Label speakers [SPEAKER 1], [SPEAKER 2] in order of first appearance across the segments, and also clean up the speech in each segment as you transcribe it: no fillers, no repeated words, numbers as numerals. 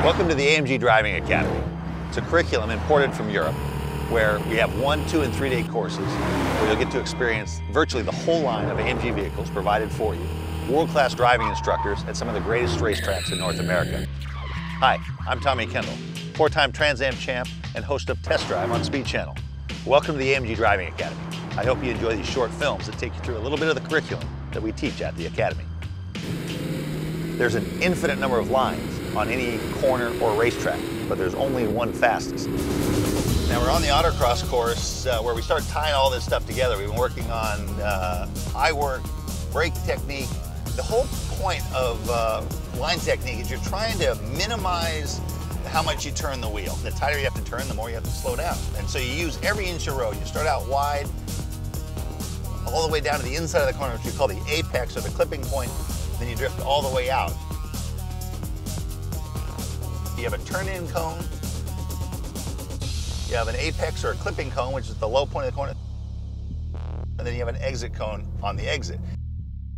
[SPEAKER 1] Welcome to the AMG Driving Academy. It's a curriculum imported from Europe where we have 1-, 2-, and 3-day courses where you'll get to experience virtually the whole line of AMG vehicles provided for you, world-class driving instructors at some of the greatest racetracks in North America. Hi, I'm Tommy Kendall, 4-time Trans Am champ and host of Test Drive on Speed Channel. Welcome to the AMG Driving Academy. I hope you enjoy these short films that take you through a little bit of the curriculum that we teach at the Academy. There's an infinite number of lines on any corner or racetrack, but there's only one fastest. Now we're on the autocross course where we start tying all this stuff together. We've been working on eye work, brake technique. The whole point of line technique is you're trying to minimize how much you turn the wheel. The tighter you have to turn, the more you have to slow down. And so you use every inch of road. You start out wide, all the way down to the inside of the corner, which we call the apex or the clipping point. Then you drift all the way out. You have a turn-in cone. You have an apex or a clipping cone, which is the low point of the corner. And then you have an exit cone on the exit.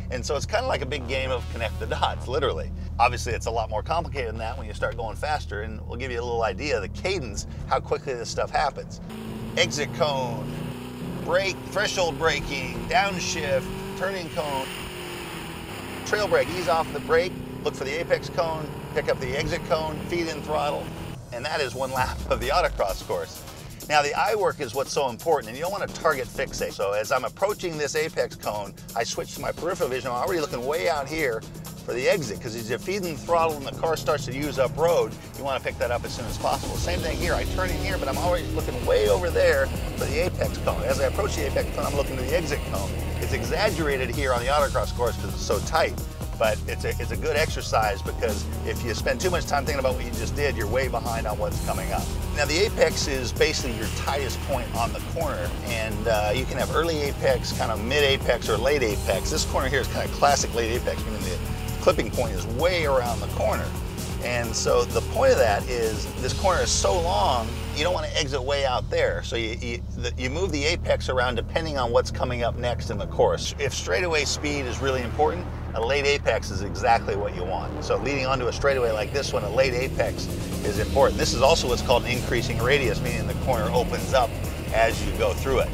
[SPEAKER 1] And so it's kind of like a big game of connect the dots, literally. Obviously, it's a lot more complicated than that when you start going faster, and we'll give you a little idea of the cadence, how quickly this stuff happens. Exit cone, brake, threshold braking, downshift, turning cone, trail brake, ease off the brake, look for the apex cone, pick up the exit cone, feed in throttle, and that is one lap of the autocross course. Now the eye work is what's so important, and you don't want to target fixate. So as I'm approaching this apex cone, I switch to my peripheral vision. I'm already looking way out here for the exit, because as you're feeding the throttle and the car starts to use up road, you want to pick that up as soon as possible. Same thing here, I turn in here, but I'm already looking way over there for the apex cone. As I approach the apex cone, I'm looking to the exit cone. It's exaggerated here on the autocross course because it's so tight, but it's a good exercise, because if you spend too much time thinking about what you just did, you're way behind on what's coming up. Now the apex is basically your tightest point on the corner, and you can have early apex, kind of mid apex, or late apex. This corner here is kind of classic late apex, meaning the clipping point is way around the corner. And so the point of that is this corner is so long, you don't want to exit way out there. So you move the apex around depending on what's coming up next in the course. If straightaway speed is really important, a late apex is exactly what you want. So leading onto a straightaway like this one, a late apex is important. This is also what's called an increasing radius, meaning the corner opens up as you go through it.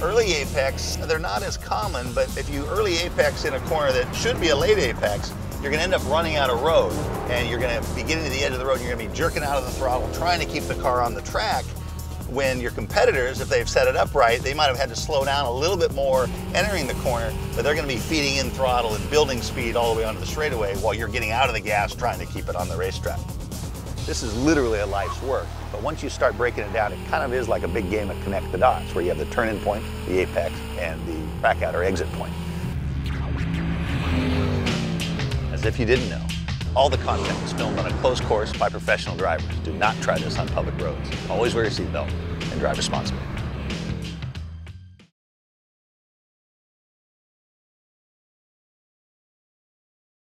[SPEAKER 1] Early apex, they're not as common, but if you early apex in a corner that should be a late apex, you're gonna end up running out of road, and you're gonna be getting to the edge of the road, and you're gonna be jerking out of the throttle, trying to keep the car on the track, when your competitors, if they've set it up right, they might have had to slow down a little bit more entering the corner, but they're gonna be feeding in throttle and building speed all the way onto the straightaway while you're getting out of the gas trying to keep it on the racetrack. This is literally a life's work, but once you start breaking it down, it kind of is like a big game of connect the dots, where you have the turn-in point, the apex, and the back-out or exit point. As if you didn't know, all the content was filmed on a closed course by professional drivers. Do not try this on public roads. Always wear your seatbelt and drive responsibly.